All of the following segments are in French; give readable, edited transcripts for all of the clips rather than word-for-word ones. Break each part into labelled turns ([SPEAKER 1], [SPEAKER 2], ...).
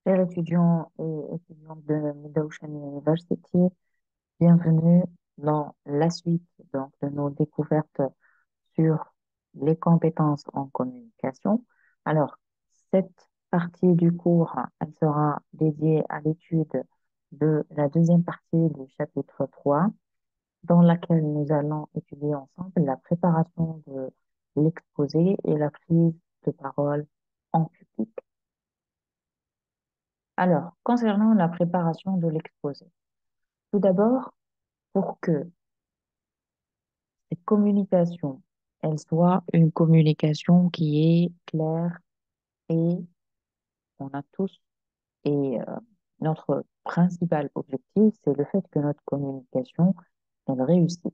[SPEAKER 1] Chers étudiants et étudiantes de Mid-Ocean University, bienvenue dans la suite de nos découvertes sur les compétences en communication. Alors, cette partie du cours, elle sera dédiée à l'étude de la deuxième partie du chapitre 3, dans laquelle nous allons étudier ensemble la préparation de l'exposé et la prise de parole en public. Alors, concernant la préparation de l'exposé, tout d'abord, pour que cette communication, elle soit une communication qui est claire et on a tous, et notre principal objectif, c'est le fait que notre communication, elle réussisse.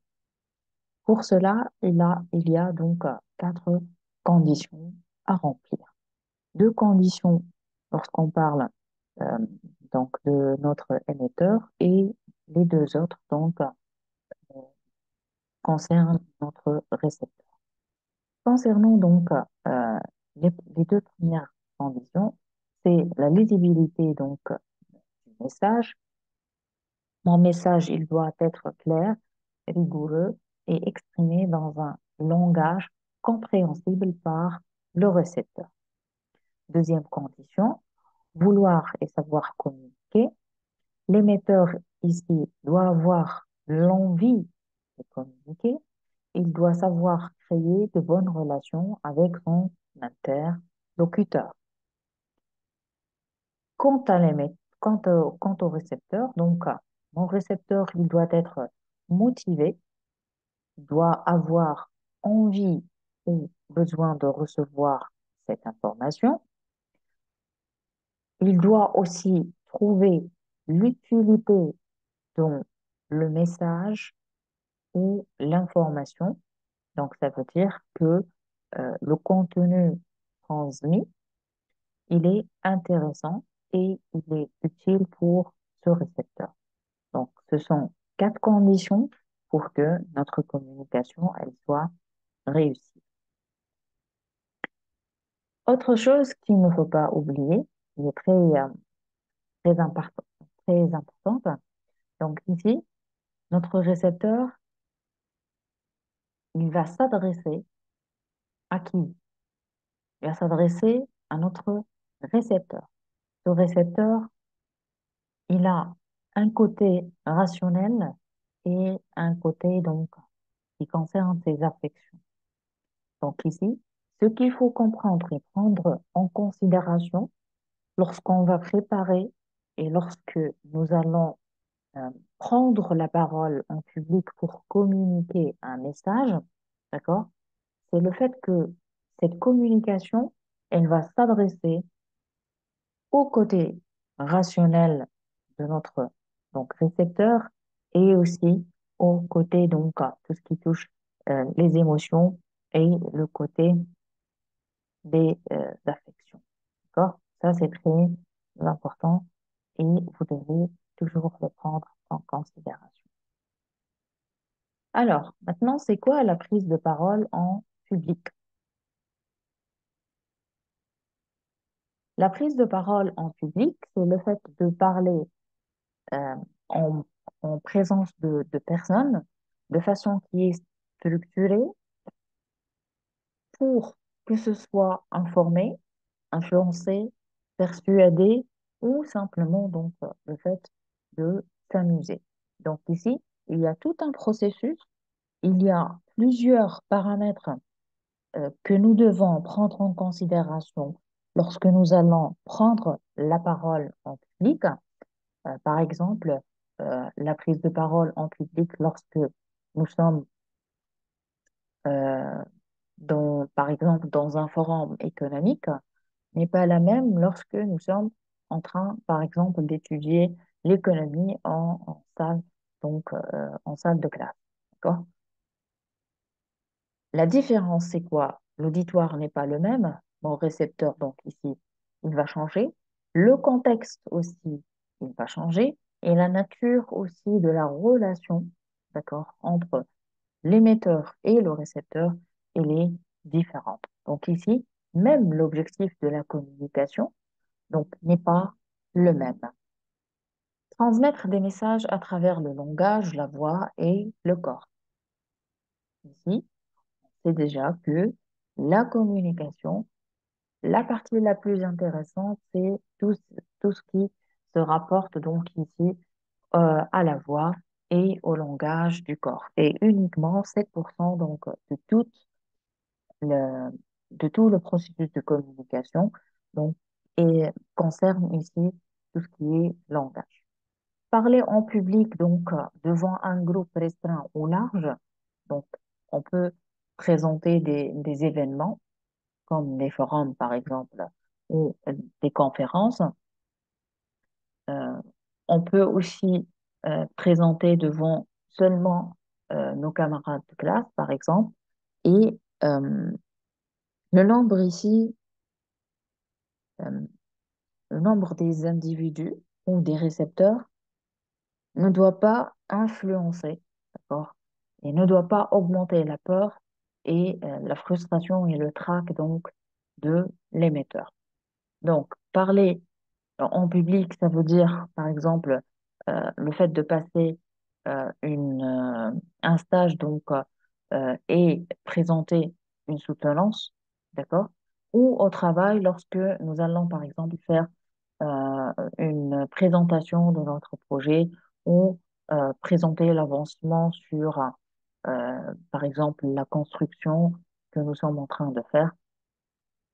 [SPEAKER 1] Pour cela, il y a donc quatre conditions à remplir. Deux conditions lorsqu'on parle euh, donc de notre émetteur et les deux autres concernent notre récepteur. Concernant les deux premières conditions, c'est la lisibilité du message. Mon message, il doit être clair, rigoureux et exprimé dans un langage compréhensible par le récepteur. Deuxième condition, vouloir et savoir communiquer. L'émetteur ici doit avoir l'envie de communiquer. Il doit savoir créer de bonnes relations avec son interlocuteur. Quant au récepteur, mon récepteur, il doit être motivé, doit avoir envie ou besoin de recevoir cette information. Il doit aussi trouver l'utilité dans le message ou l'information. Donc, ça veut dire que le contenu transmis, il est intéressant et il est utile pour ce récepteur. Donc, ce sont quatre conditions pour que notre communication, elle soit réussie. Autre chose qu'il ne faut pas oublier, qui est très importante. Donc, ici, notre récepteur, il va s'adresser à qui? Il va s'adresser à notre récepteur. Ce récepteur, il a un côté rationnel et un côté qui concerne ses affections. Donc ici, ce qu'il faut comprendre et prendre en considération lorsqu'on va préparer et lorsque nous allons euh, prendre la parole en public pour communiquer un message, d'accord? C'est le fait que cette communication, elle va s'adresser au côté rationnel de notre récepteur et aussi au côté tout ce qui touche les émotions et le côté des affections. D'accord? Ça, c'est très important et vous devez toujours le prendre en considération. Alors, maintenant, c'est quoi la prise de parole en public? La prise de parole en public, c'est le fait de parler euh, en, en présence de personnes de façon qui est structurée pour que ce soit informé, influencé, persuadé ou simplement le fait de s'amuser. Donc ici, il y a tout un processus, il y a plusieurs paramètres que nous devons prendre en considération lorsque nous allons prendre la parole en public. Par exemple, la prise de parole en public lorsque nous sommes, euh, par exemple, dans un forum économique n'est pas la même lorsque nous sommes en train, par exemple, d'étudier l'économie en salle, en salle de classe. D'accord? La différence, c'est quoi? L'auditoire n'est pas le même. Mon récepteur, donc ici, il va changer. Le contexte aussi, il va changer. Et la nature aussi de la relation, d'accord, entre l'émetteur et le récepteur, elle est différente. Donc ici, même l'objectif de la communication, donc, n'est pas le même. Transmettre des messages à travers le langage, la voix et le corps. Ici, c'est déjà que la communication, la partie la plus intéressante, c'est tout ce qui se rapporte donc ici à la voix et au langage du corps. Et uniquement 7% donc le, de tout le processus de communication donc, et concerne ici tout ce qui est langage. Parler en public, donc devant un groupe restreint ou large, donc on peut présenter des événements comme des forums par exemple ou des conférences. Euh, on peut aussi présenter devant seulement nos camarades de classe par exemple. Et le nombre ici, euh, le nombre des individus ou des récepteurs ne doit pas influencer, d'accord, et ne doit pas augmenter la peur et la frustration et le trac donc de l'émetteur. Donc, parler en public, ça veut dire, par exemple, le fait de passer un stage donc et présenter une soutenance, d'accord, ou au travail lorsque nous allons, par exemple, faire une présentation de notre projet ou présenter l'avancement sur, par exemple, la construction que nous sommes en train de faire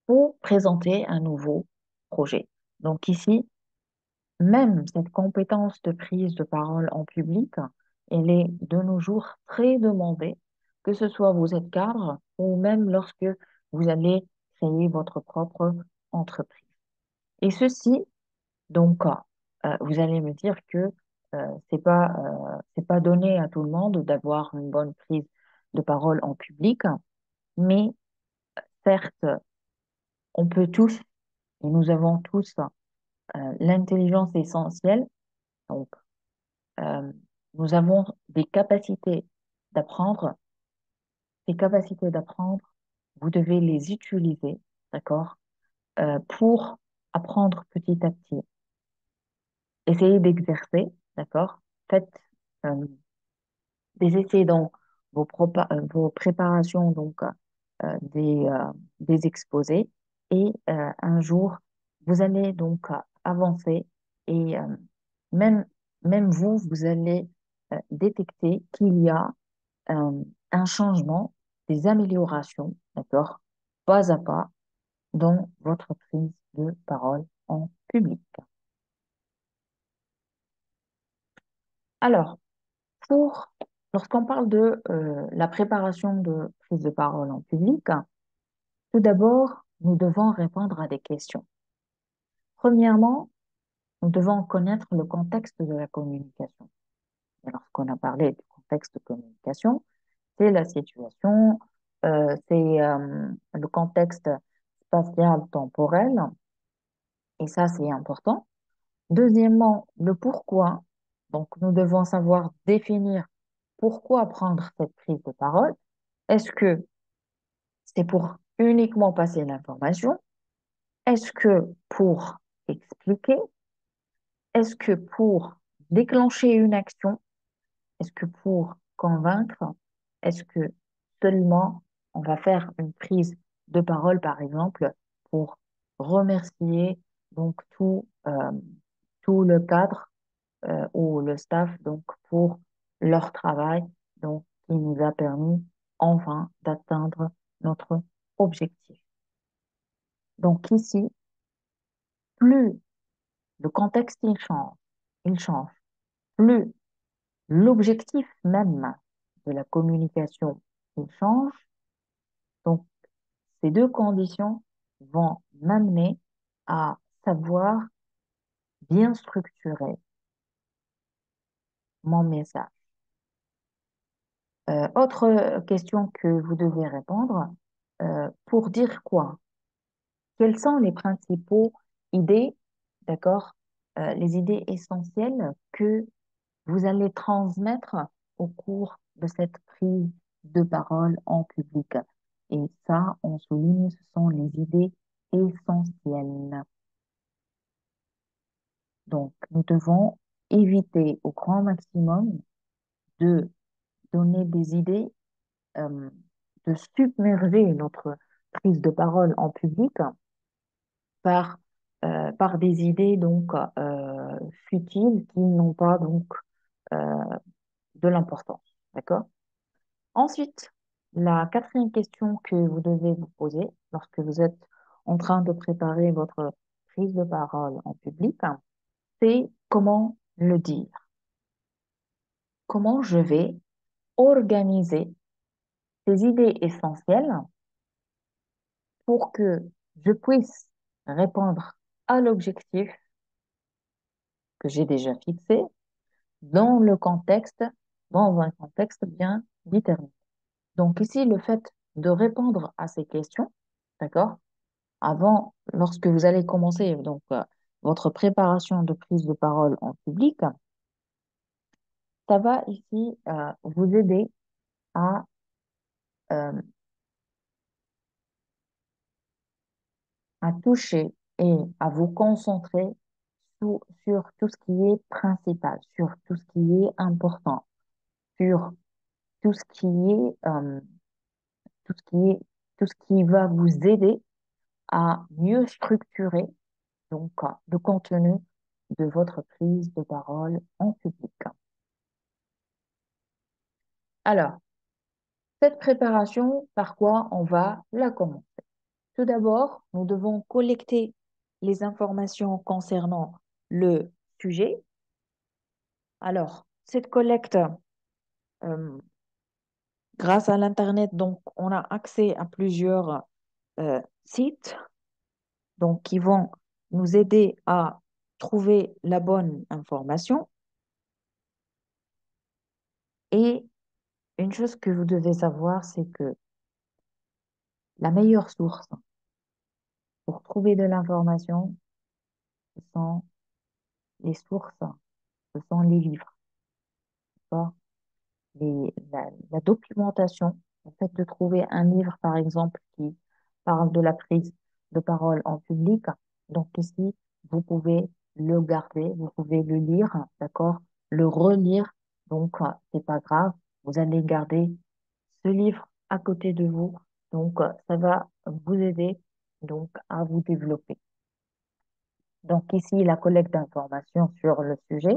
[SPEAKER 1] ou présenter un nouveau projet. Donc ici, même cette compétence de prise de parole en public, elle est de nos jours très demandée, que ce soit vous êtes cadre ou même lorsque vous allez créer votre propre entreprise. Et ceci, donc, vous allez me dire que c'est pas donné à tout le monde d'avoir une bonne prise de parole en public, mais certes, on peut tous, et nous avons tous l'intelligence essentielle. Donc, euh, nous avons des capacités d'apprendre. Ces capacités d'apprendre, vous devez les utiliser, d'accord, pour apprendre petit à petit. Essayez d'exercer, d'accord? Faites euh, des essais dans vos préparations, donc des exposés. Et un jour, vous allez donc avancer et même, même vous, vous allez détecter qu'il y a euh, un changement, des améliorations, d'accord, pas à pas, dans votre prise de parole en public. Alors, pour, lorsqu'on parle de la préparation de prise de parole en public, tout d'abord, nous devons répondre à des questions. Premièrement, nous devons connaître le contexte de la communication. Et lorsqu'on a parlé du contexte de communication, c'est la situation, c'est le contexte spatial temporel, et ça, c'est important. Deuxièmement, le pourquoi. Donc, nous devons savoir définir pourquoi prendre cette prise de parole. Est-ce que c'est pour uniquement passer l'information? Est-ce que pour expliquer? Est-ce que pour déclencher une action? Est-ce que pour convaincre? Est-ce que seulement on va faire une prise de parole, par exemple, pour remercier donc tout le cadre ou le staff donc pour leur travail donc qui nous a permis enfin d'atteindre notre objectif. Donc ici, plus le contexte il change, plus l'objectif même de la communication il change. Donc ces deux conditions vont m'amener à savoir bien structurer mon message. Autre question que vous devez répondre, pour dire quoi? Quelles sont les principaux idées, d'accord, les idées essentielles que vous allez transmettre au cours de cette prise de parole en public? Et ça, on souligne, ce sont les idées essentielles. Donc, nous devons éviter au grand maximum de donner des idées, euh, de submerger notre prise de parole en public par, par des idées donc futiles qui n'ont pas donc euh, de l'importance. D'accord? Ensuite, la quatrième question que vous devez vous poser lorsque vous êtes en train de préparer votre prise de parole en public, c'est comment le dire. Comment je vais organiser ces idées essentielles pour que je puisse répondre à l'objectif que j'ai déjà fixé dans le contexte, dans un contexte bien déterminé. Donc ici, le fait de répondre à ces questions, d'accord, avant, lorsque vous allez commencer donc votre préparation de prise de parole en public, ça va ici vous aider à, euh, à toucher et à vous concentrer sur tout ce qui est principal, sur tout ce qui est important, sur tout ce qui est, tout ce qui est, tout ce qui va vous aider à mieux structurer donc le contenu de votre prise de parole en public. Alors, cette préparation, par quoi on va la commencer? Tout d'abord, nous devons collecter les informations concernant le sujet. Alors, cette collecte, euh, grâce à l'Internet, donc, on a accès à plusieurs sites donc, qui vont nous aider à trouver la bonne information. Et une chose que vous devez savoir, c'est que la meilleure source pour trouver de l'information, ce sont les sources, ce sont les livres, d'accord. La documentation, le fait de trouver un livre, par exemple, qui parle de la prise de parole en public. Donc ici, vous pouvez le garder, vous pouvez le lire, d'accord, le relire. Donc, c'est pas grave, vous allez garder ce livre à côté de vous. Donc, ça va vous aider donc à vous développer. Donc ici, la collecte d'informations sur le sujet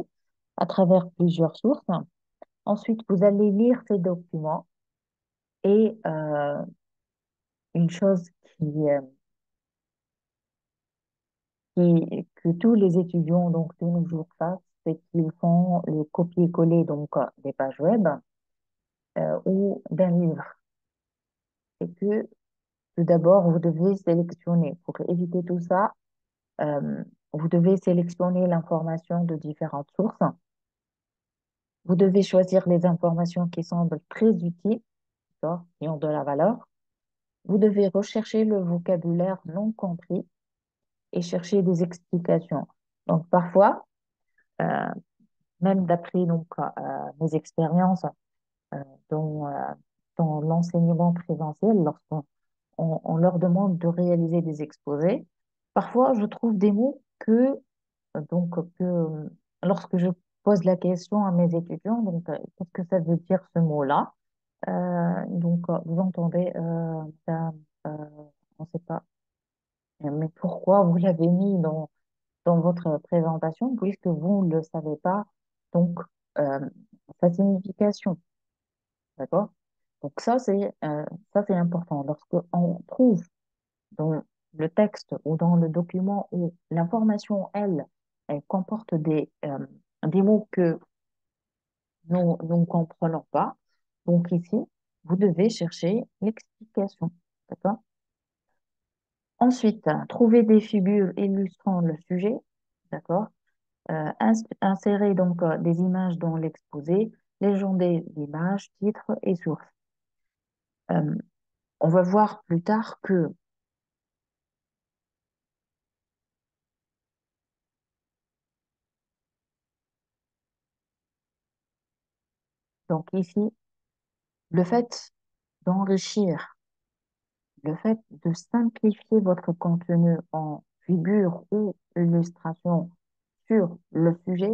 [SPEAKER 1] à travers plusieurs sources. Ensuite, vous allez lire ces documents et une chose que tous les étudiants donc de nos jours fassent, c'est qu'ils font le copier-coller donc des pages web ou d'un livre. Et que tout d'abord, vous devez sélectionner. Pour éviter tout ça, euh, vous devez sélectionner l'information de différentes sources. Vous devez choisir les informations qui semblent très utiles, d'accord, qui ont de la valeur. Vous devez rechercher le vocabulaire non compris et chercher des explications. Donc, parfois, euh, même d'après donc, mes expériences dans, dans l'enseignement présentiel, lorsqu'on on leur demande de réaliser des exposés, parfois je trouve des mots que lorsque je pose la question à mes étudiants, donc qu'est-ce que ça veut dire ce mot-là? Vous entendez, euh, on ne sait pas, mais pourquoi vous l'avez mis dans votre présentation puisque vous ne le savez pas, donc euh, sa signification, d'accord? Donc ça, c'est important. Lorsque on trouve dans le texte ou dans le document où l'information, elle comporte des mots que nous ne comprenons pas, donc ici, vous devez chercher l'explication, d'accord? Ensuite, trouver des figures illustrant le sujet, d'accord? Insérer donc des images dans l'exposé, légender l'image, titre et source. Euh, on va voir plus tard que, donc ici, le fait d'enrichir, le fait de simplifier votre contenu en figure ou illustration sur le sujet,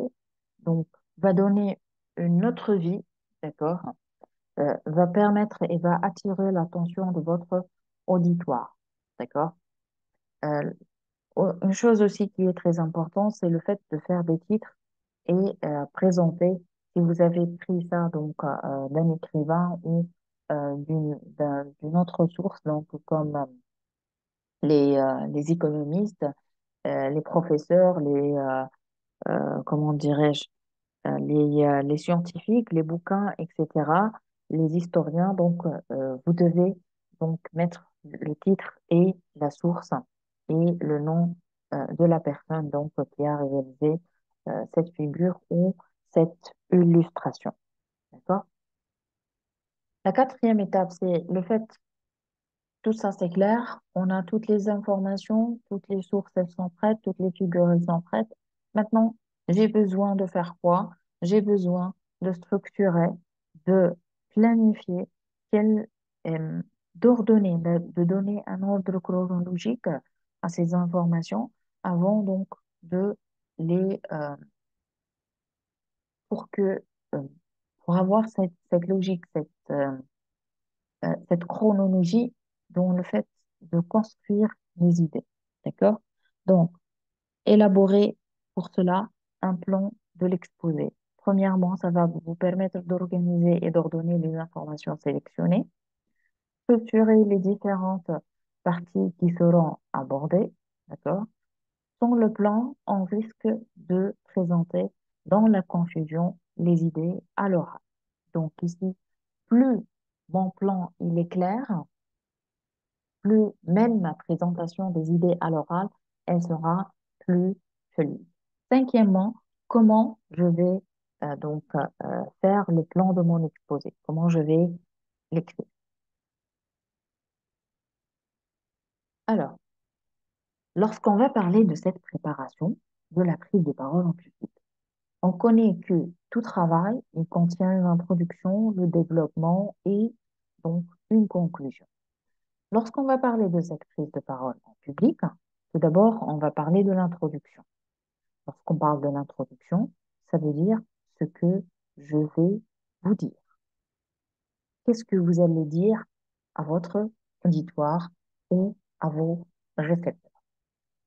[SPEAKER 1] donc, va donner une autre vie, d'accord, va permettre et va attirer l'attention de votre auditoire, d'accord. Euh, une chose aussi qui est très importante, c'est le fait de faire des titres et présenter, si vous avez pris ça donc d'un écrivain ou d'une autre source, donc comme les économistes, les professeurs, comment dirais-je, les scientifiques, les bouquins, etc., les historiens. Donc, vous devez donc mettre le titre et la source et le nom de la personne donc, qui a réalisé cette figure ou cette illustration. D'accord? La quatrième étape, c'est le fait tout ça, c'est clair. On a toutes les informations, toutes les sources, elles sont prêtes, toutes les figures, elles sont prêtes. Maintenant, j'ai besoin de faire quoi? J'ai besoin de structurer, de planifier, quel, d'ordonner, de donner un ordre chronologique à ces informations avant donc de pour que, euh, pour avoir cette logique, cette chronologie dans le fait de construire les idées. D'accord? Donc, élaborer pour cela un plan de l'exposé. Premièrement, ça va vous permettre d'organiser et d'ordonner les informations sélectionnées, structurer les différentes parties qui seront abordées. D'accord? Sans le plan, on risque de présenter dans la confusion les idées à l'oral. Donc ici, plus mon plan il est clair, plus même ma présentation des idées à l'oral, elle sera plus fluide. Cinquièmement, comment je vais faire le plan de mon exposé, comment je vais l'écrire. Alors, lorsqu'on va parler de cette préparation, de la prise de parole en public, on connaît que tout travail, il contient une introduction, le développement et donc une conclusion. Lorsqu'on va parler de cette prise de parole en public, tout d'abord, on va parler de l'introduction. Lorsqu'on parle de l'introduction, ça veut dire ce que je vais vous dire. Qu'est-ce que vous allez dire à votre auditoire ou à vos récepteurs?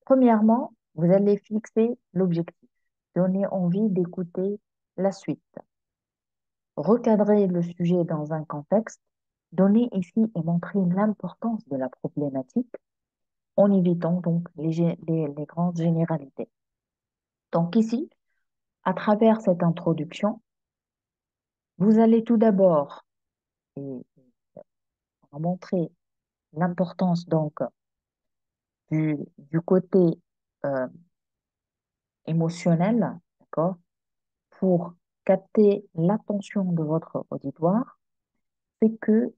[SPEAKER 1] Premièrement, vous allez fixer l'objectif, donner envie d'écouter la suite, recadrer le sujet dans un contexte, donner ici et montrer l'importance de la problématique en évitant donc les grandes généralités. Donc ici, à travers cette introduction, vous allez tout d'abord montrer l'importance donc du côté euh, émotionnel, d'accord, pour capter l'attention de votre auditoire, c'est que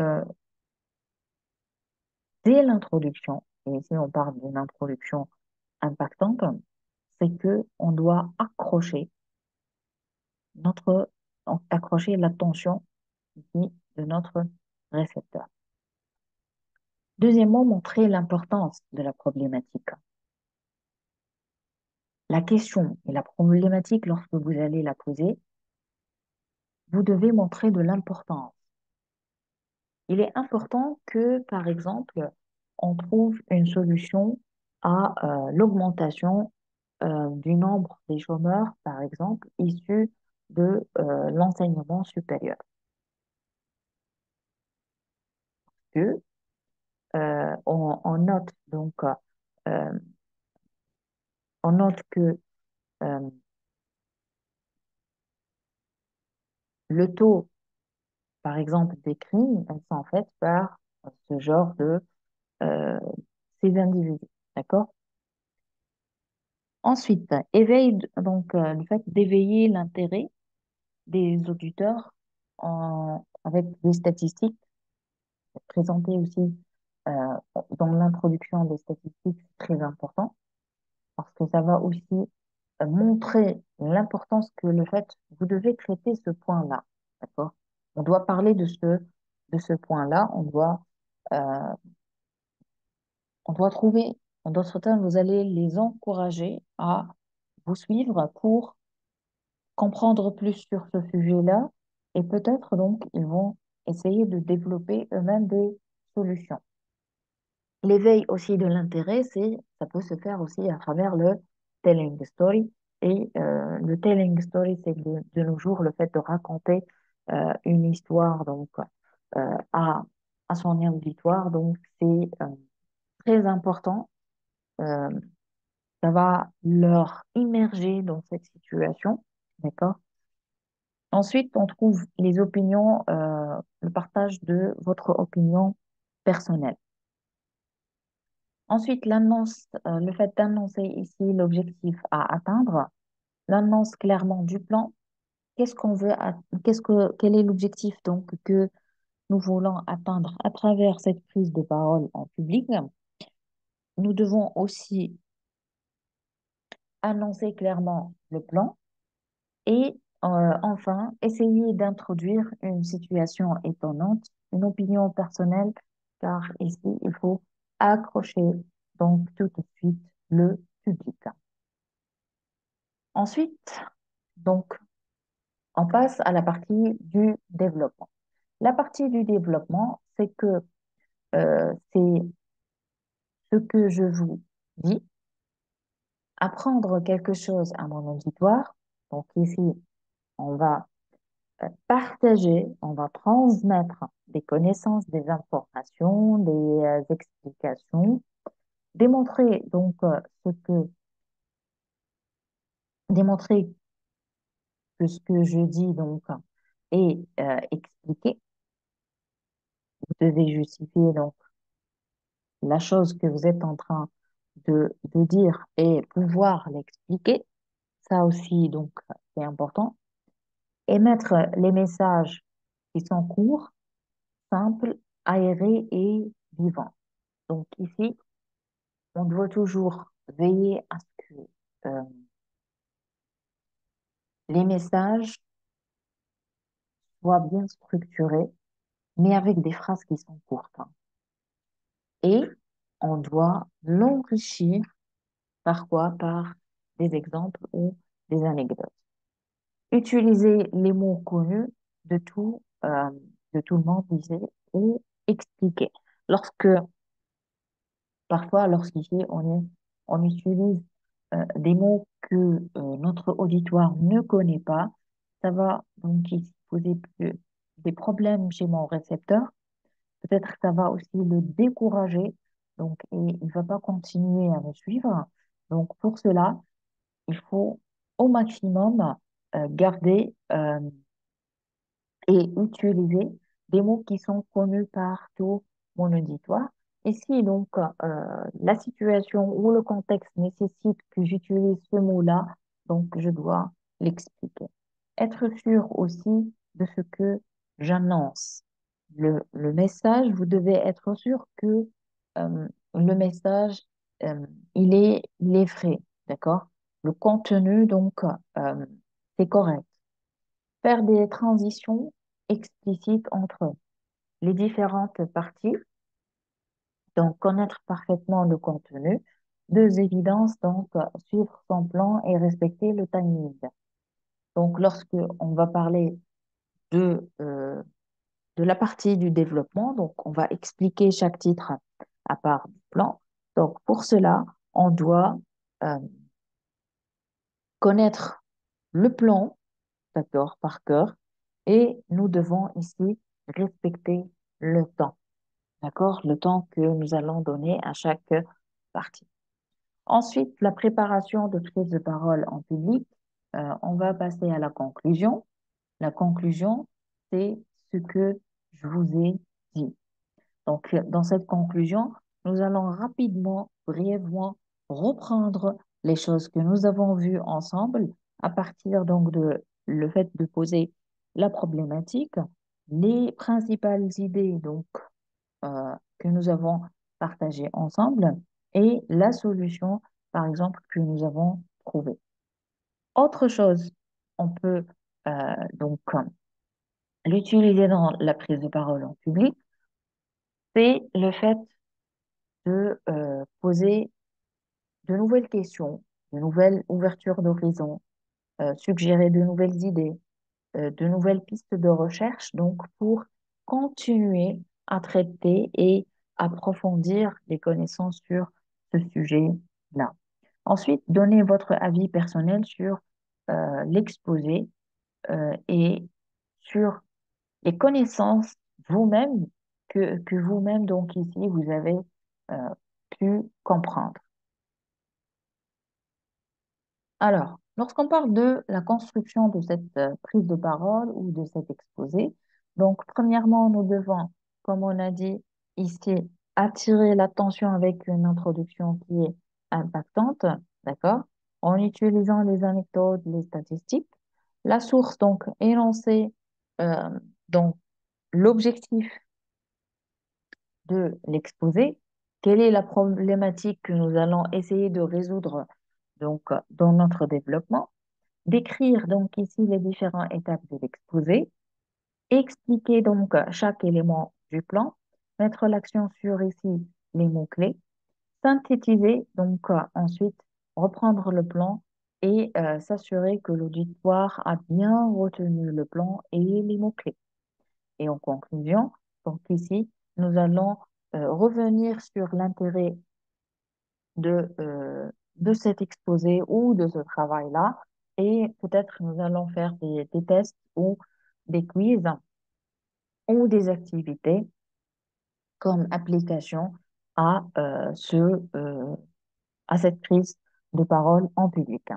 [SPEAKER 1] euh, dès l'introduction, et ici on parle d'une introduction impactante, c'est que on doit notre, accrocher l'attention ici de notre récepteur. Deuxièmement, montrer l'importance de la problématique. La question et la problématique, lorsque vous allez la poser, vous devez montrer de l'importance. Il est important que, par exemple, on trouve une solution à l'augmentation du nombre des chômeurs, par exemple, issus de l'enseignement supérieur. Que, on note donc, euh, on note que euh, le taux, par exemple, des crimes, elles sont faites par ce genre euh, ces individus. D'accord? Ensuite, le fait d'éveiller l'intérêt des auditeurs avec des statistiques, présenter aussi euh, dans l'introduction des statistiques, c'est très important parce que ça va aussi montrer l'importance que le fait, vous devez traiter ce point-là, d'accord? On doit parler de ce point-là, on doit Euh, on doit trouver, en d'autres termes, vous allez les encourager à vous suivre pour comprendre plus sur ce sujet-là et peut-être donc ils vont essayer de développer eux-mêmes des solutions. L'éveil aussi de l'intérêt, ça peut se faire aussi à travers le telling story. Et le telling story, c'est de nos jours le fait de raconter une histoire donc à son auditoire. Donc c'est très important. Euh, Ça va leur immerger dans cette situation, d'accord? Ensuite, on trouve les opinions, le partage de votre opinion personnelle. Ensuite, l'annonce, le fait d'annoncer ici l'objectif à atteindre, l'annonce clairement du plan. Qu'est-ce qu'on veut, quel est l'objectif donc que nous voulons atteindre à travers cette prise de parole en public? Nous devons aussi annoncer clairement le plan et enfin essayer d'introduire une situation étonnante, une opinion personnelle, car ici il faut accrocher donc tout de suite le public. Ensuite, donc, on passe à la partie du développement. La partie du développement, c'est que c'est ce que je vous dis, apprendre quelque chose à mon auditoire. Donc ici, on va partager, on va transmettre des connaissances, des informations, des explications, démontrer donc démontrer que ce que je dis donc est expliqué. Vous devez justifier donc la chose que vous êtes en train de dire et pouvoir l'expliquer. Ça aussi, donc, c'est important. Émettre les messages qui sont courts, simples, aérés et vivants. Donc, ici, on doit toujours veiller à ce que euh, les messages soient bien structurés, mais avec des phrases qui sont courtes, hein. Et on doit l'enrichir par quoi? Par des exemples ou des anecdotes. Utiliser les mots connus de de tout le monde ici et expliquer. Lorsque, parfois, lorsqu'ici, on utilise des mots que notre auditoire ne connaît pas, ça va donc ici poser des problèmes chez mon récepteur. Peut-être que ça va aussi le décourager, donc, et il ne va pas continuer à me suivre. Donc, pour cela, il faut au maximum garder et utiliser des mots qui sont connus par tout mon auditoire. Et si donc la situation ou le contexte nécessite que j'utilise ce mot-là, donc je dois l'expliquer. Être sûr aussi de ce que j'annonce. Le message, vous devez être sûr que le message, euh, il est vrai, d'accord? Le contenu, donc, c'est correct. Faire des transitions explicites entre les différentes parties, donc connaître parfaitement le contenu. Deux évidences, donc suivre son plan et respecter le timing. Donc lorsque on va parler de la partie du développement, donc on va expliquer chaque titre à part du plan. Donc pour cela, on doit euh, connaître le plan, d'accord, par cœur, et nous devons ici respecter le temps. D'accord? Le temps que nous allons donner à chaque partie. Ensuite, la préparation de prise de parole en public. On va passer à la conclusion. La conclusion, c'est ce que je vous ai dit. Donc, dans cette conclusion, nous allons rapidement, brièvement reprendre les choses que nous avons vues ensemble à partir donc de le fait de poser la problématique, les principales idées donc que nous avons partagé ensemble et la solution, par exemple, que nous avons trouvée. Autre chose, on peut donc l'utiliser dans la prise de parole en public. c'est le fait de poser de nouvelles questions, de nouvelles ouvertures d'horizon, suggérer de nouvelles idées, de nouvelles pistes de recherche, donc pour continuer à traiter et approfondir les connaissances sur ce sujet-là. Ensuite, donnez votre avis personnel sur l'exposé et sur les connaissances vous-même que vous-même, donc ici, vous avez euh, pu comprendre. Alors, lorsqu'on parle de la construction de cette prise de parole ou de cet exposé, donc premièrement, nous devons, comme on a dit ici, attirer l'attention avec une introduction qui est impactante, d'accord, en utilisant les anecdotes, les statistiques. La source, donc, énoncée, euh, donc, l'objectif de l'exposé, quelle est la problématique que nous allons essayer de résoudre, donc, dans notre développement, décrire donc ici les différentes étapes de l'exposé, expliquer donc chaque élément du plan, mettre l'accent sur ici les mots-clés, synthétiser donc ensuite reprendre le plan et s'assurer que l'auditoire a bien retenu le plan et les mots-clés. Et en conclusion, donc ici, nous allons revenir sur l'intérêt de cet exposé ou de ce travail-là. Et peut-être nous allons faire des tests ou des quiz ou des activités comme application à, à cette prise de parole en public.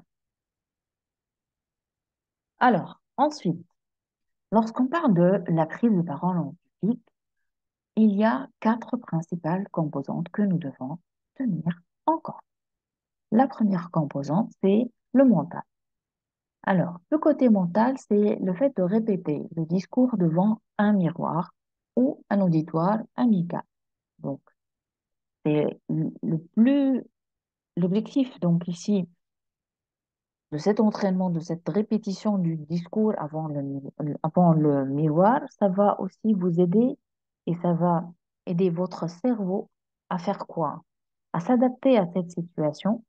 [SPEAKER 1] Alors, ensuite, lorsqu'on parle de la prise de parole en public, il y a quatre principales composantes que nous devons tenir en compte. La première composante, c'est le mental. Alors, le côté mental, c'est le fait de répéter le discours devant un miroir ou un auditoire amical. Donc, c'est l'objectif, donc ici, de cet entraînement, de cette répétition du discours avant le miroir, ça va aussi vous aider et ça va aider votre cerveau à faire quoi? À s'adapter à cette situation,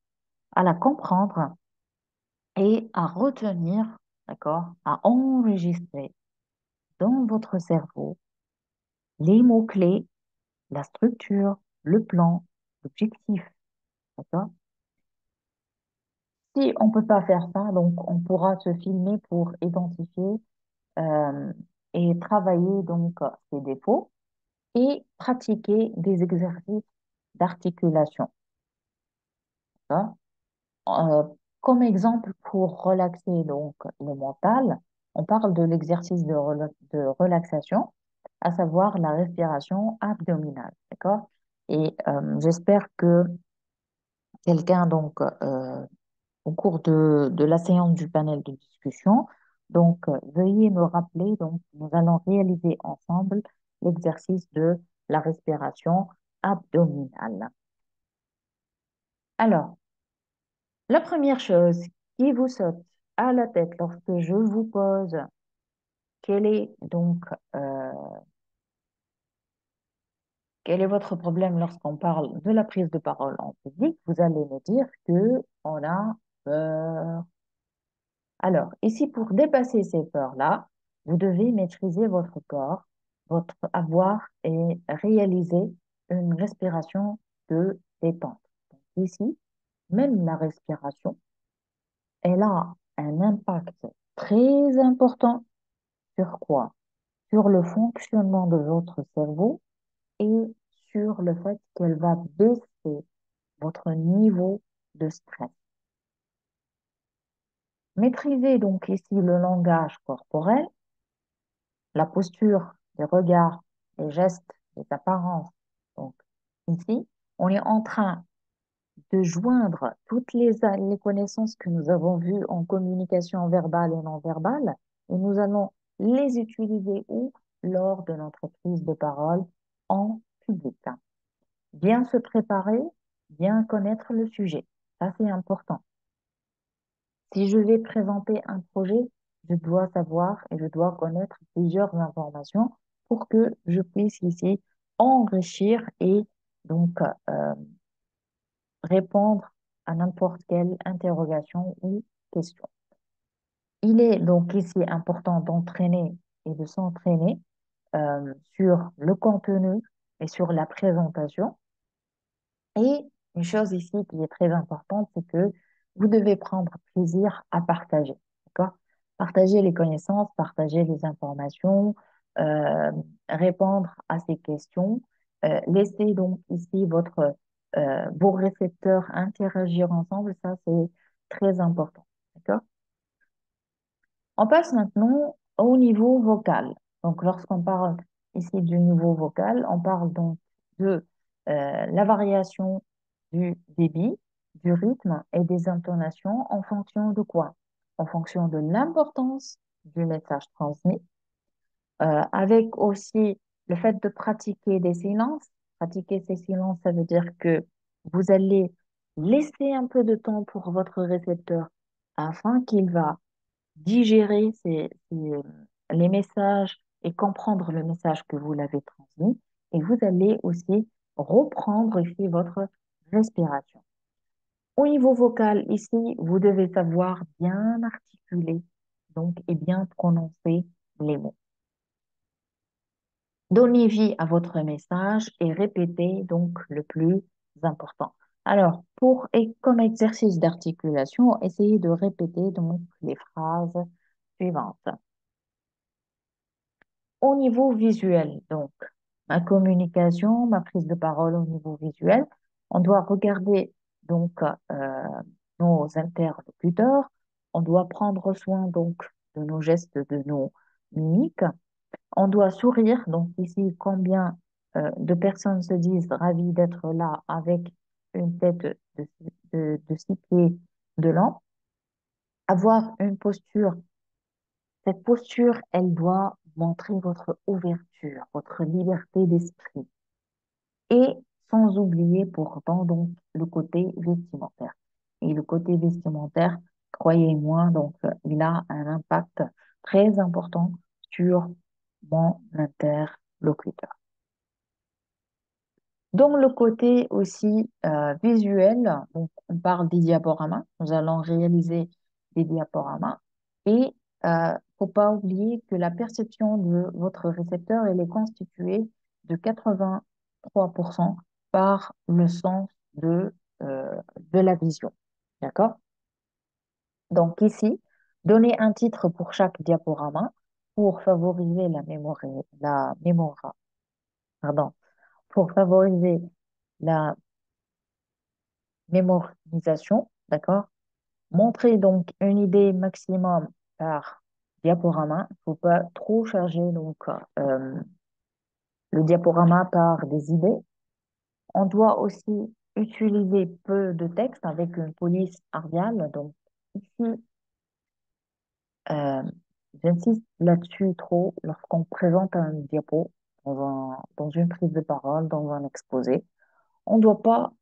[SPEAKER 1] à la comprendre et à retenir, d'accord, à enregistrer dans votre cerveau les mots-clés, la structure, le plan, l'objectif, d'accord? Si on ne peut pas faire ça, donc on pourra se filmer pour identifier euh, et travailler donc ses défauts et pratiquer des exercices d'articulation, d'accord. Euh, Comme exemple pour relaxer donc le mental, on parle de l'exercice de relaxation, à savoir la respiration abdominale, d'accord? Et j'espère que quelqu'un donc au cours de la séance du panel de discussion, donc veuillez me rappeler, donc nous allons réaliser ensemble l'exercice de la respiration abdominale. Alors, la première chose qui vous saute à la tête lorsque je vous pose quel est donc quel est votre problème lorsqu'on parle de la prise de parole en public, vous allez me dire que on a peur. Alors, ici, pour dépasser ces peurs-là, vous devez maîtriser votre corps, votre avoir et réaliser une respiration de détente. Donc, ici, même la respiration, elle a un impact très important sur quoi? Sur le fonctionnement de votre cerveau et sur le fait qu'elle va baisser votre niveau de stress. Maîtrisez donc ici le langage corporel, la posture, les regards, les gestes, les apparences. Donc ici, on est en train de joindre toutes les connaissances que nous avons vues en communication verbale et non verbale et nous allons les utiliser où? Lors de notre prise de parole en public. Bien se préparer, bien connaître le sujet. Ça, c'est important. Si je vais présenter un projet, je dois savoir et je dois connaître plusieurs informations pour que je puisse ici enrichir et donc répondre à n'importe quelle interrogation ou question. Il est donc ici important d'entraîner et de s'entraîner sur le contenu et sur la présentation. Et une chose ici qui est très importante, c'est que vous devez prendre plaisir à partager. D'accord? Partager les connaissances, partager les informations, euh, répondre à ces questions. Laissez donc ici vos récepteurs interagir ensemble. Ça, c'est très important. D'accord? On passe maintenant au niveau vocal. Donc, lorsqu'on parle ici du niveau vocal, on parle donc de la variation du débit, du rythme et des intonations en fonction de quoi? En fonction de l'importance du message transmis, avec aussi le fait de pratiquer des silences. Pratiquer ces silences, ça veut dire que vous allez laisser un peu de temps pour votre récepteur afin qu'il va digérer les messages et comprendre le message que vous l'avez transmis. Et vous allez aussi reprendre ici votre respiration. Au niveau vocal, ici, vous devez savoir bien articuler donc, et bien prononcer les mots. Donnez vie à votre message et répétez donc le plus important. Alors, et comme exercice d'articulation, essayez de répéter donc les phrases suivantes. Au niveau visuel, donc, ma communication, ma prise de parole au niveau visuel, on doit regarder donc nos interlocuteurs, on doit prendre soin donc de nos gestes, de nos mimiques, on doit sourire. Donc ici, combien de personnes se disent ravies d'être là avec une tête de 6 pieds de long, avoir une posture. Cette posture, elle doit montrer votre ouverture, votre liberté d'esprit. Et sans oublier pourtant donc le côté vestimentaire. Et le côté vestimentaire, croyez-moi, donc il a un impact très important sur mon interlocuteur. Dans le côté aussi visuel, donc on parle des diaporamas. Nous allons réaliser des diaporamas et faut pas oublier que la perception de votre récepteur, elle est constituée de 83% par le sens de la vision. D'accord? Donc ici, donnez un titre pour chaque diaporama pour favoriser pardon, pour favoriser la mémorisation, d'accord? Montrez donc une idée maximum par diaporama. Il ne faut pas trop charger donc, le diaporama par des idées. On doit aussi utiliser peu de texte avec une police Arial. Donc ici, euh, j'insiste là-dessus trop lorsqu'on présente un diapo dans une prise de parole, dans un exposé. On ne doit pas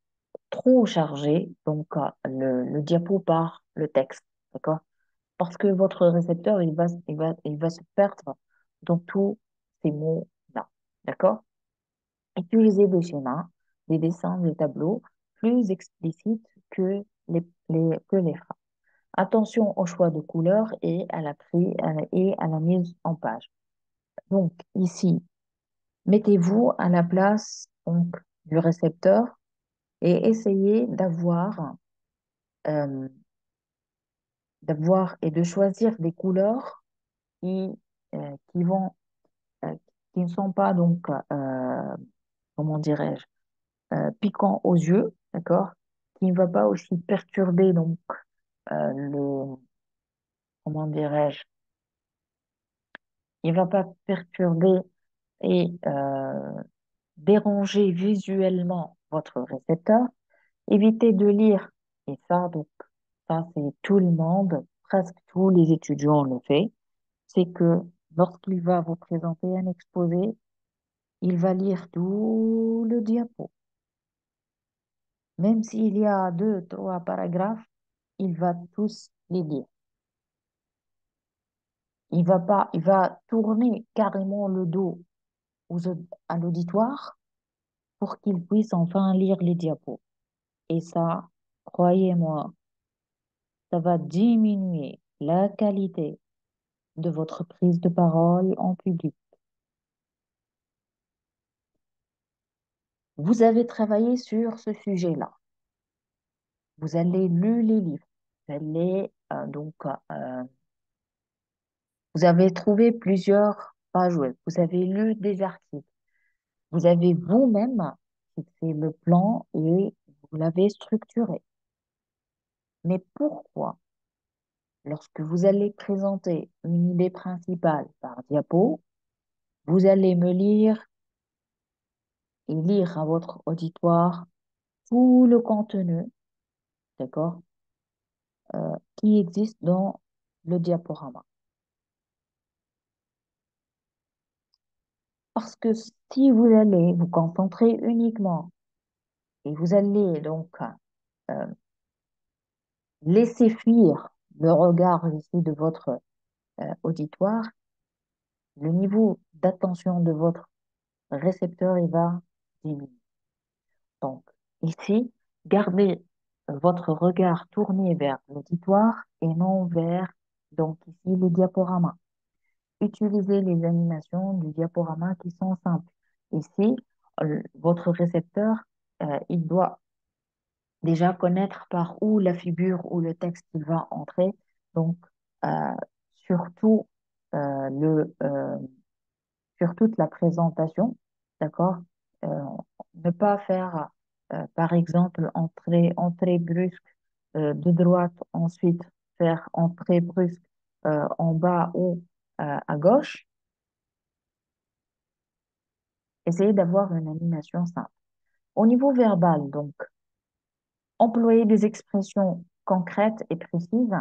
[SPEAKER 1] trop charger donc le diapo par le texte, d'accord? Parce que votre récepteur, il va se perdre dans tous ces mots-là, d'accord? Utilisez des schémas, des dessins, des tableaux plus explicites que les phrases. Attention au choix de couleurs et et à la mise en page. Donc, ici, mettez-vous à la place donc, du récepteur et essayez euh, d'avoir et de choisir des couleurs qui, qui vont, euh, qui ne sont pas donc, comment dirais-je, piquants aux yeux, d'accord, qui ne va pas aussi perturber donc comment dirais-je, il va pas perturber et déranger visuellement votre récepteur. Évitez de lire, et ça donc ça c'est tout le monde, presque tous les étudiants le fait, c'est que lorsqu'il va vous présenter un exposé, il va lire tout le diapo. Même s'il y a deux, trois paragraphes, il va tous les lire. Il va pas, il va tourner carrément le dos à l'auditoire pour qu'ils puissent enfin lire les diapos. Et ça, croyez-moi, ça va diminuer la qualité de votre prise de parole en public. Vous avez travaillé sur ce sujet-là. Vous allez lire les livres. Vous allez vous avez trouvé plusieurs pages web. Vous avez lu des articles. Vous avez vous-même fixé le plan et vous l'avez structuré. Mais pourquoi, lorsque vous allez présenter une idée principale par diapo, vous allez me lire et lire à votre auditoire tout le contenu, d'accord, qui existe dans le diaporama? Parce que si vous allez vous concentrer uniquement et vous allez donc euh, laisser fuir le regard ici de votre auditoire, le niveau d'attention de votre récepteur il va diminuer. Donc, ici, gardez votre regard tourné vers l'auditoire et non vers, donc ici, le diaporama. Utilisez les animations du diaporama qui sont simples. Ici, votre récepteur, il doit déjà connaître par où la figure ou le texte il va entrer. Donc, euh, surtout sur toute la présentation, d'accord? Euh, Ne pas faire, par exemple, entrée brusque de droite, ensuite faire entrée brusque en bas ou à gauche. Essayez d'avoir une animation simple. Au niveau verbal, donc, employer des expressions concrètes et précises,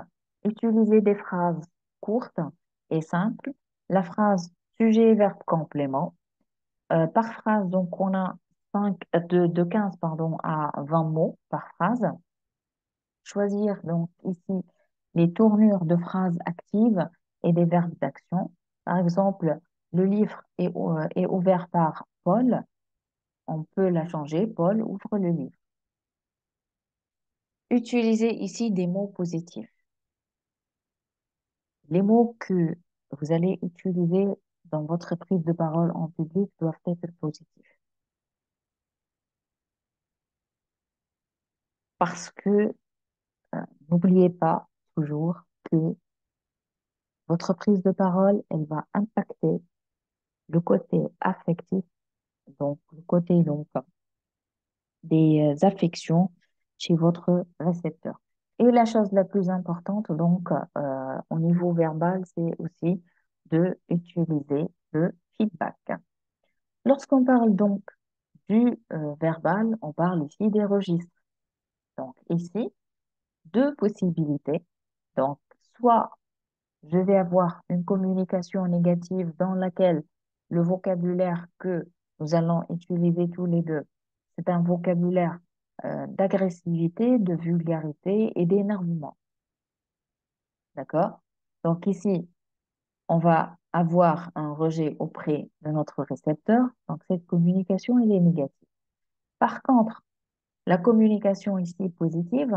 [SPEAKER 1] utiliser des phrases courtes et simples. La phrase sujet, verbe, complément. Par phrase, donc on a de 15 pardon, à 20 mots par phrase. Choisir donc ici les tournures de phrases actives et des verbes d'action. Par exemple, le livre est ouvert par Paul. On peut la changer. Paul ouvre le livre. Utilisez ici des mots positifs. Les mots que vous allez utiliser dans votre prise de parole en public doivent être positifs. Parce que n'oubliez pas toujours que votre prise de parole, elle va impacter le côté affectif, donc le côté donc des affections chez votre récepteur. Et la chose la plus importante, donc, au niveau verbal, c'est aussi de utiliser le feedback. Lorsqu'on parle donc du verbal, on parle ici des registres. Donc, ici, deux possibilités. Donc, soit je vais avoir une communication négative dans laquelle le vocabulaire que nous allons utiliser tous les deux, c'est un vocabulaire d'agressivité, de vulgarité et d'énervement. D'accord? Donc ici, on va avoir un rejet auprès de notre récepteur. Donc cette communication, elle est négative. Par contre, la communication ici positive,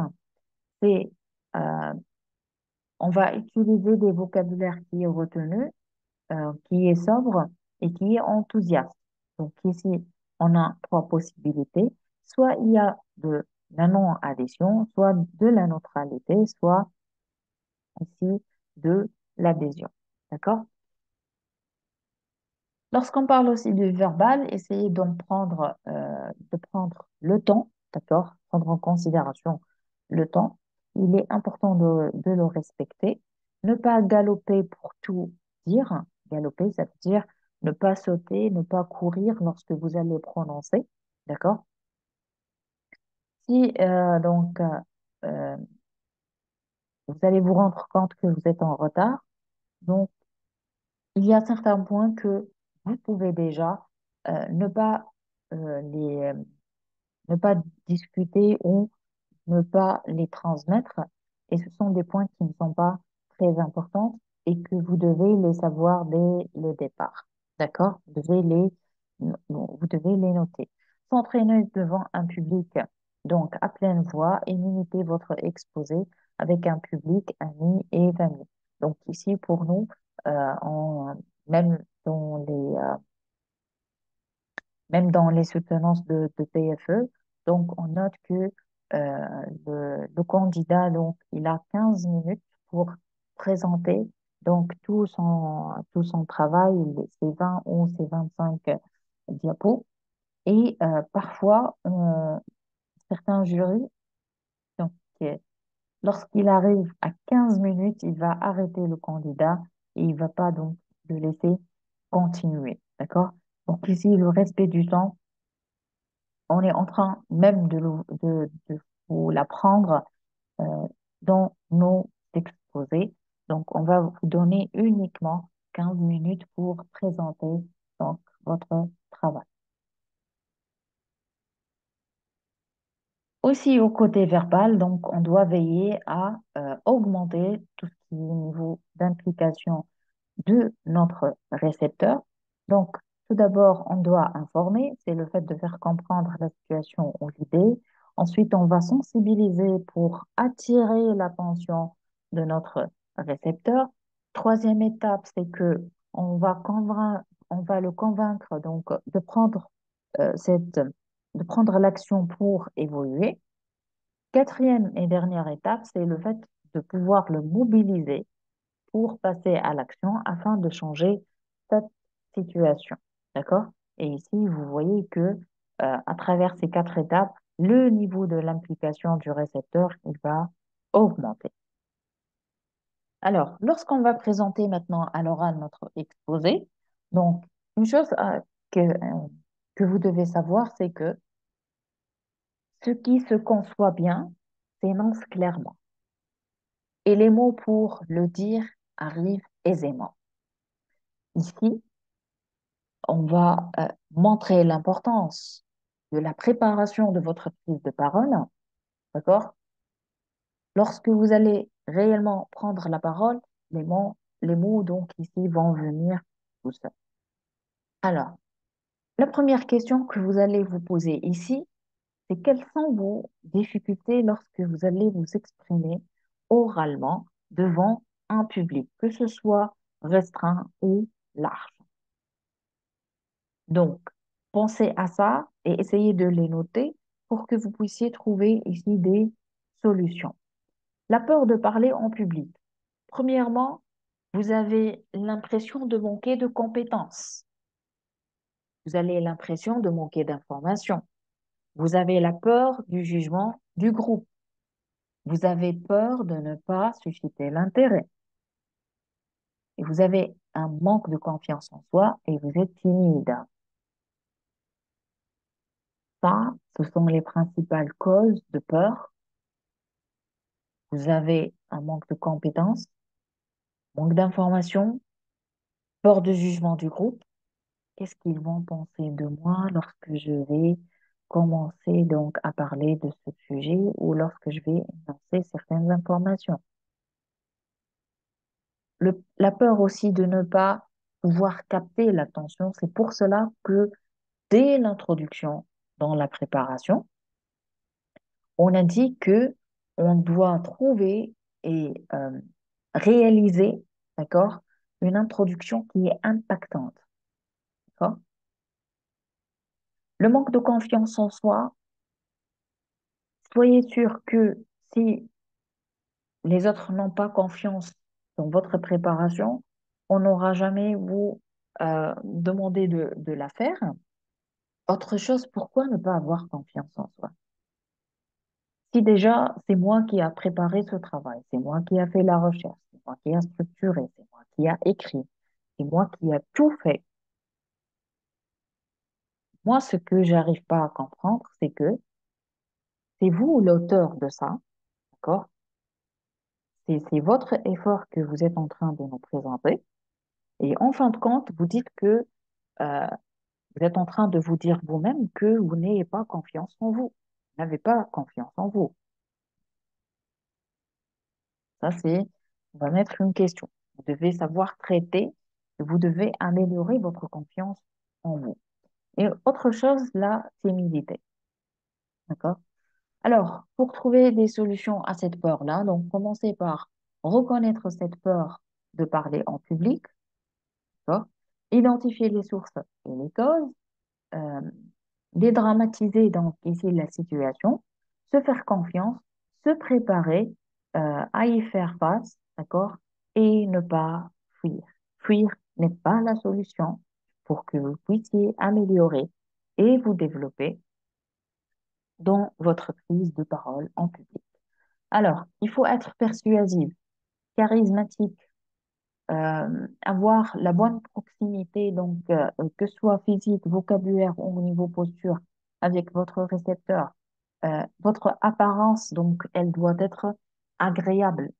[SPEAKER 1] c'est euh, on va utiliser des vocabulaires qui est retenu qui est sobre et qui est enthousiaste. Donc ici, on a trois possibilités. Soit il y a de la non-adhésion, soit de la neutralité, soit ici de l'adhésion. D'accord? Lorsqu'on parle aussi du verbal, essayez de prendre le temps, d'accord? Prendre en considération le temps. Il est important de le respecter. Ne pas galoper pour tout dire. Galoper, ça veut dire ne pas sauter, ne pas courir lorsque vous allez prononcer, d'accord? Si euh, vous allez vous rendre compte que vous êtes en retard, donc il y a certains points que vous pouvez déjà ne pas les ne pas discuter ou ne pas les transmettre. Et ce sont des points qui ne sont pas très importants et que vous devez les savoir dès le départ. D'accord? Vous devez les noter. s'entraîner devant un public, donc à pleine voix, et limiter votre exposé avec un public ami et famille. Donc ici, pour nous, même même dans les soutenances de PFE, donc on note que le candidat, donc, il a 15 minutes pour présenter donc tout son travail, ses 20 ou ses 25 diapos. Et parfois, certains jurys, donc, euh, lorsqu'il arrive à 15 minutes, il va arrêter le candidat et il va pas donc le laisser continuer. D'accord? Donc ici, le respect du temps, on est en train même de vous l'apprendre dans nos exposés. Donc, on va vous donner uniquement 15 minutes pour présenter donc, votre travail. Aussi, au côté verbal, donc, on doit veiller à augmenter tout ce qui est niveau d'implication de notre récepteur. Donc, tout d'abord, on doit informer, c'est le fait de faire comprendre la situation ou l'idée. Ensuite, on va sensibiliser pour attirer l'attention de notre récepteur. Troisième étape, c'est que on va le convaincre donc de prendre l'action pour évoluer. Quatrième et dernière étape, c'est le fait de pouvoir le mobiliser pour passer à l'action afin de changer cette situation. D'accord? Et ici, vous voyez que à travers ces quatre étapes, le niveau de l'implication du récepteur, il va augmenter. Alors, lorsqu'on va présenter maintenant à l'oral notre exposé, donc une chose que vous devez savoir, c'est que ce qui se conçoit bien s'énonce clairement et les mots pour le dire arrivent aisément. Ici, on va montrer l'importance de la préparation de votre prise de parole, d'accord? Lorsque vous allez réellement prendre la parole, les mots donc ici vont venir tout seuls. Alors, la première question que vous allez vous poser ici, c'est quelles sont vos difficultés lorsque vous allez vous exprimer oralement devant un public, que ce soit restreint ou large. Donc, pensez à ça et essayez de les noter pour que vous puissiez trouver ici des solutions. La peur de parler en public. Premièrement, vous avez l'impression de manquer de compétences. Vous avez l'impression de manquer d'informations. Vous avez la peur du jugement du groupe. Vous avez peur de ne pas susciter l'intérêt. Et vous avez un manque de confiance en soi et vous êtes timide. Ça, ce sont les principales causes de peur. Vous avez un manque de compétences, manque d'informations, peur de jugement du groupe. Qu'est-ce qu'ils vont penser de moi lorsque je vais commencer donc à parler de ce sujet ou lorsque je vais énoncer certaines informations? La peur aussi de ne pas pouvoir capter l'attention, c'est pour cela que dès l'introduction, dans la préparation, on a dit que on doit trouver et réaliser, d'accord, une introduction qui est impactante, d'accord? Le manque de confiance en soi, soyez sûr que si les autres n'ont pas confiance dans votre préparation, on n'aura jamais vous demandé de la faire. Autre chose, pourquoi ne pas avoir confiance en soi? Si déjà, c'est moi qui a préparé ce travail, c'est moi qui a fait la recherche, c'est moi qui a structuré, c'est moi qui a écrit, c'est moi qui a tout fait. Moi, ce que j'arrive pas à comprendre, c'est que c'est vous l'auteur de ça, d'accord? C'est votre effort que vous êtes en train de nous présenter. Et en fin de compte, vous dites que euh, vous êtes en train de vous dire vous-même que vous n'ayez pas confiance en vous. Vous n'avez pas confiance en vous. Ça, on va mettre une question. Vous devez savoir traiter, et vous devez améliorer votre confiance en vous. Et autre chose, la timidité. D'accord? Alors, pour trouver des solutions à cette peur-là, donc commencez par reconnaître cette peur de parler en public, d'accord? Identifier les sources et les causes, euh, dédramatiser donc ici la situation, se faire confiance, se préparer à y faire face, d'accord? Et ne pas fuir. Fuir n'est pas la solution pour que vous puissiez améliorer et vous développer dans votre prise de parole en public. Alors, il faut être persuasif, charismatique, avoir la bonne proximité, donc que ce soit physique, vocabulaire ou au niveau posture, avec votre récepteur. Votre apparence, donc, elle doit être agréable.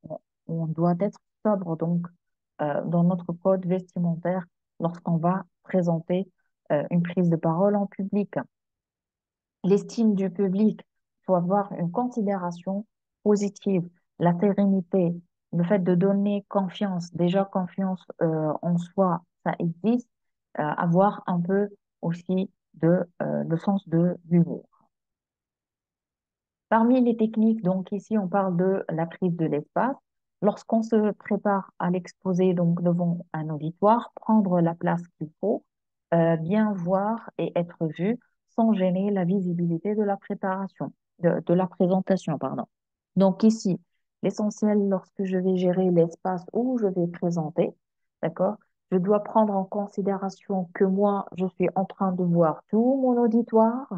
[SPEAKER 1] On doit être sobre, donc, dans notre code vestimentaire lorsqu'on va présenter une prise de parole en public. L'estime du public, il faut avoir une considération positive, la sérénité, le fait de donner confiance, déjà confiance en soi, ça existe, avoir un peu aussi le sens de l'humour. Parmi les techniques, donc ici on parle de la prise de l'espace. Lorsqu'on se prépare à l'exposer donc devant un auditoire, prendre la place qu'il faut, bien voir et être vu sans gêner la visibilité de la préparation, de la présentation, pardon. Donc ici, l'essentiel lorsque je vais gérer l'espace où je vais présenter, d'accord, je dois prendre en considération que moi, je suis en train de voir tout mon auditoire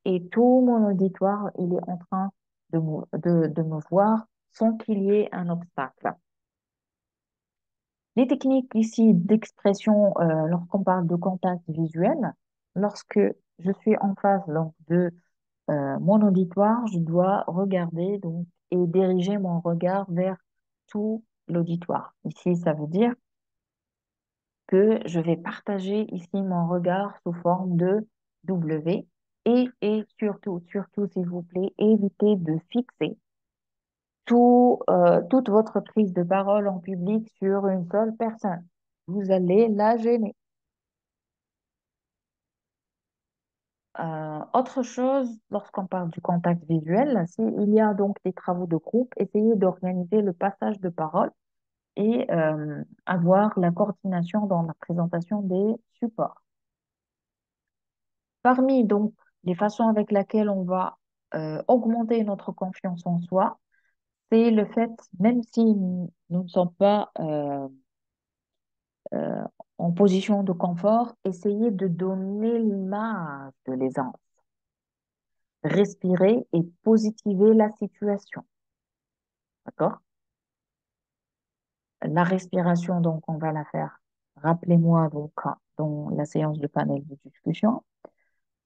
[SPEAKER 1] et tout mon auditoire, il est en train de me voir sans qu'il y ait un obstacle. Les techniques ici d'expression, lorsqu'on parle de contact visuel, lorsque je suis en face donc, de mon auditoire, je dois regarder donc, et diriger mon regard vers tout l'auditoire. Ici, ça veut dire que je vais partager ici mon regard sous forme de W et surtout, s'il vous plaît, évitez de fixer toute votre prise de parole en public sur une seule personne. Vous allez la gêner. Autre chose, lorsqu'on parle du contact visuel, s'il y a donc des travaux de groupe, essayez d'organiser le passage de parole et avoir la coordination dans la présentation des supports. Parmi donc les façons avec lesquelles on va augmenter notre confiance en soi, c'est le fait, même si nous ne sommes pas euh, en position de confort, essayer de donner l'image de l'aisance, respirer et positiver la situation. D'accord? La respiration, donc, on va la faire. Rappelez-moi, donc, dans la séance de panel de discussion,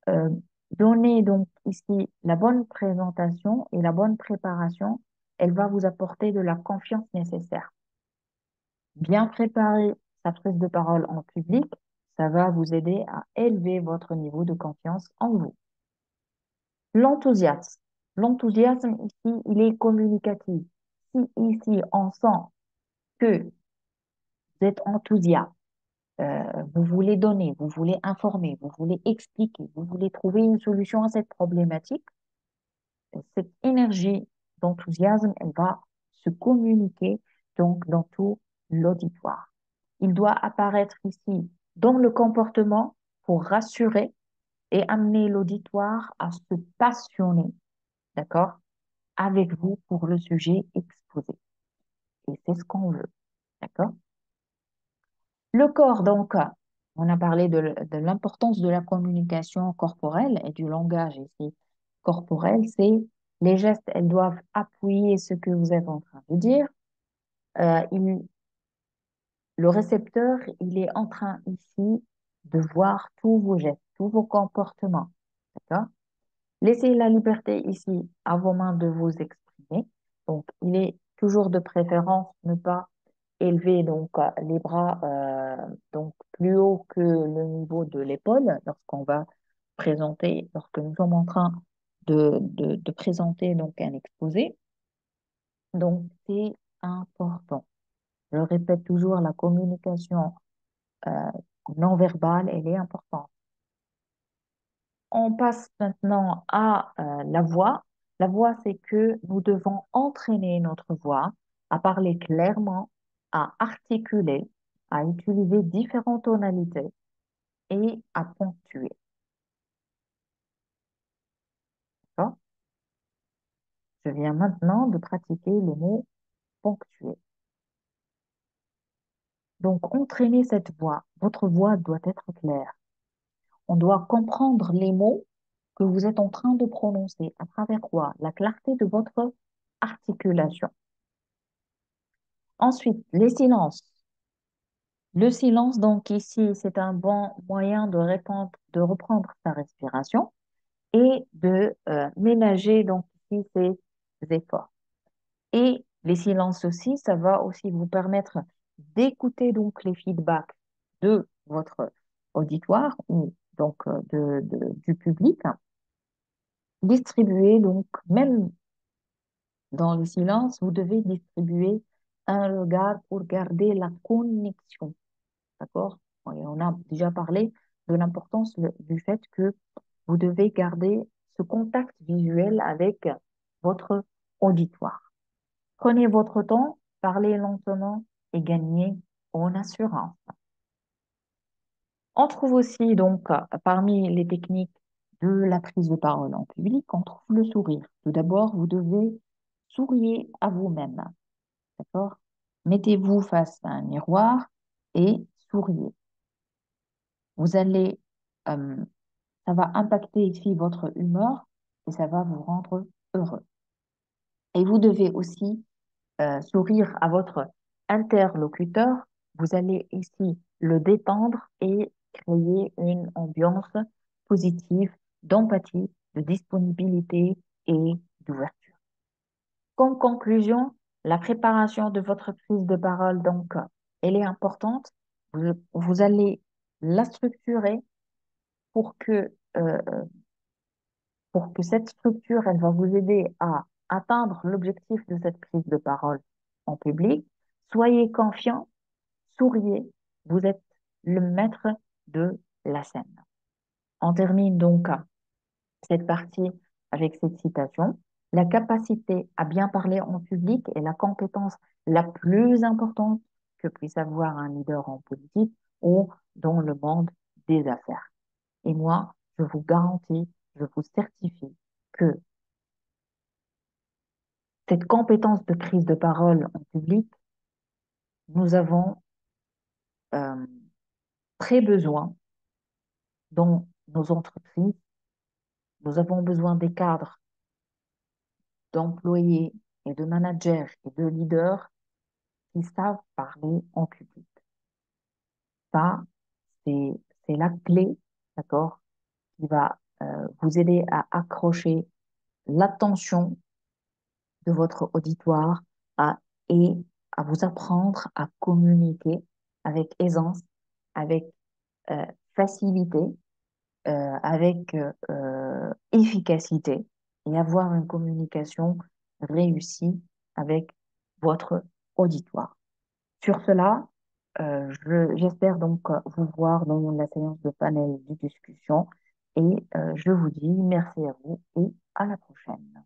[SPEAKER 1] euh, donner donc ici la bonne présentation et la bonne préparation, elle va vous apporter de la confiance nécessaire. Bien préparer sa prise de parole en public, ça va vous aider à élever votre niveau de confiance en vous. L'enthousiasme. L'enthousiasme ici, il est communicatif. Si ici, on sent que vous êtes enthousiaste, vous voulez donner, vous voulez informer, vous voulez expliquer, vous voulez trouver une solution à cette problématique, cette énergie d'enthousiasme, elle va se communiquer donc dans tout l'auditoire. Il doit apparaître ici dans le comportement pour rassurer et amener l'auditoire à se passionner, d'accord, avec vous pour le sujet exposé. Et c'est ce qu'on veut, d'accord? Le corps, donc, on a parlé de l'importance de la communication corporelle et du langage ici. Corporel, c'est les gestes, elles doivent appuyer ce que vous êtes en train de dire. Euh, il- le récepteur, il est en train ici de voir tous vos gestes, tous vos comportements. D'accord? Laissez la liberté ici à vos mains de vous exprimer. Donc, il est toujours de préférence ne pas élever donc les bras donc plus haut que le niveau de l'épaule lorsqu'on va présenter, lorsque nous sommes en train de présenter donc un exposé. Donc, c'est important. Je répète toujours, la communication euh, non verbale, elle est importante. On passe maintenant à la voix. La voix, c'est que nous devons entraîner notre voix à parler clairement, à articuler, à utiliser différentes tonalités et à ponctuer. D'accord. Je viens maintenant de pratiquer le mot ponctuer. Donc, entraîner cette voix. Votre voix doit être claire. On doit comprendre les mots que vous êtes en train de prononcer. À travers quoi? La clarté de votre articulation. Ensuite, les silences. Le silence, donc ici, c'est un bon moyen de reprendre sa respiration et de ménager donc ici ses efforts. Et les silences aussi, ça va aussi vous permettre d'écouter donc les feedbacks de votre auditoire ou donc du public. Distribuer donc, même dans le silence, vous devez distribuer un regard pour garder la connexion. D'accord? Et on a déjà parlé de l'importance du fait que vous devez garder ce contact visuel avec votre auditoire. Prenez votre temps, parlez lentement et gagnez en assurance. On trouve aussi donc parmi les techniques de la prise de parole en public, on trouve le sourire. Tout d'abord, vous devez sourire à vous-même. D'accord? Mettez-vous face à un miroir et souriez. Vous allez, euh, ça va impacter ici votre humeur et ça va vous rendre heureux. Et vous devez aussi sourire à votre interlocuteur. Vous allez ici le détendre et créer une ambiance positive, d'empathie, de disponibilité et d'ouverture. Comme conclusion, la préparation de votre prise de parole, donc, elle est importante. Vous allez la structurer pour que, euh, pour que cette structure, elle va vous aider à atteindre l'objectif de cette prise de parole en public. Soyez confiant, souriez, vous êtes le maître de la scène. On termine donc cette partie avec cette citation. La capacité à bien parler en public est la compétence la plus importante que puisse avoir un leader en politique ou dans le monde des affaires. Et moi, je vous garantis, je vous certifie que cette compétence de prise de parole en public, nous avons euh, très besoin dans nos entreprises. Nous avons besoin des cadres, d'employés et de managers et de leaders qui savent parler en public. Ça, c'est, c'est la clé, d'accord, qui va vous aider à accrocher l'attention de votre auditoire à, et à vous apprendre à communiquer avec aisance, avec euh, facilité, avec efficacité et avoir une communication réussie avec votre auditoire. Sur cela, j'espère donc vous voir dans la séance de panel de discussion et je vous dis merci à vous et à la prochaine.